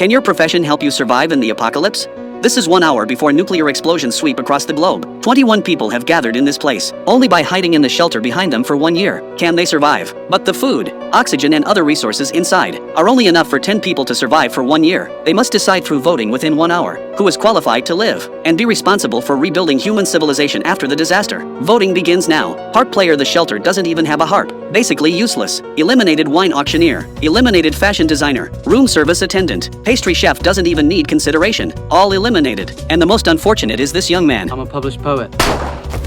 Can your profession help you survive in the apocalypse? This is 1 hour before nuclear explosions sweep across the globe. 21 people have gathered in this place, only by hiding in the shelter behind them for 1 year. Can they survive? But the food, oxygen and other resources inside are only enough for 10 people to survive for 1 year. They must decide through voting within 1 hour who is qualified to live and be responsible for rebuilding human civilization after the disaster. Voting begins now. Harp player, the shelter doesn't even have a harp. Basically useless. Eliminated wine auctioneer. Eliminated fashion designer. Room service attendant. Pastry chef doesn't even need consideration. All eliminated. And the most unfortunate is this young man. I'm a published poet.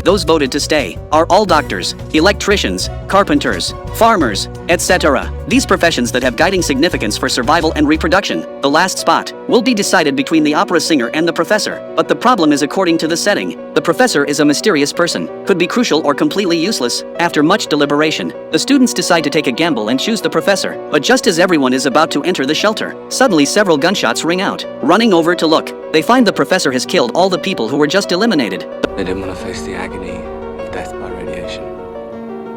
Those voted to stay are all doctors, electricians, carpenters, farmers, etc. These professions that have guiding significance for survival and reproduction. The last spot will be decided between the opera singer and the professor. But the problem is, according to the setting, the professor is a mysterious person, could be crucial or completely useless. After much deliberation, the students decide to take a gamble and choose the professor. But just as everyone is about to enter the shelter, suddenly several gunshots ring out. Running over to look, they find the professor has killed all the people who were just eliminated. They didn't want to face the agony of death by radiation.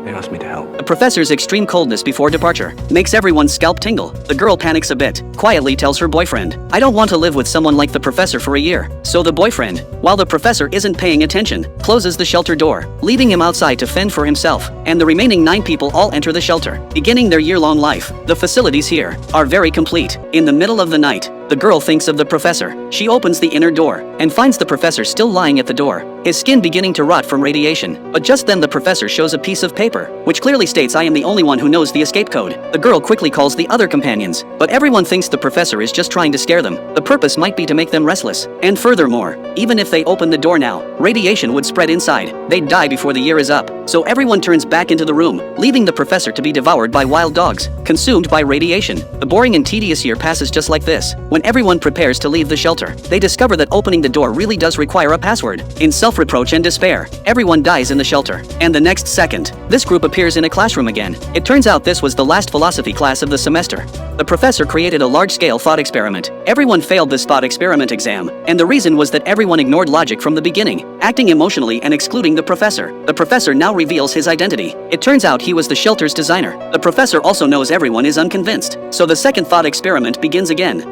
They asked me to help. The professor's extreme coldness before departure makes everyone's scalp tingle. The girl panics a bit, quietly tells her boyfriend, "I don't want to live with someone like the professor for a year." So the boyfriend, while the professor isn't paying attention, closes the shelter door, leaving him outside to fend for himself. And the remaining 9 people all enter the shelter, beginning their year-long life. The facilities here are very complete. In the middle of the night, the girl thinks of the professor. She opens the inner door and finds the professor still lying at the door, his skin beginning to rot from radiation. But just then the professor shows a piece of paper, which clearly states, "I am the only one who knows the escape code." The girl quickly calls the other companions, but everyone thinks the professor is just trying to scare them. The purpose might be to make them restless. And furthermore, even if they open the door now, radiation would spread inside. They'd die before the year is up. So everyone turns back into the room, leaving the professor to be devoured by wild dogs, consumed by radiation. The boring and tedious year passes just like this. When everyone prepares to leave the shelter, they discover that opening the door really does require a password. In self-reproach and despair, everyone dies in the shelter. And the next second, this group appears in a classroom again. It turns out this was the last philosophy class of the semester. The professor created a large-scale thought experiment. Everyone failed this thought experiment exam, and the reason was that everyone ignored logic from the beginning, acting emotionally and excluding the professor. The professor now reveals his identity. It turns out he was the shelter's designer. The professor also knows everyone is unconvinced, so the second thought experiment begins again.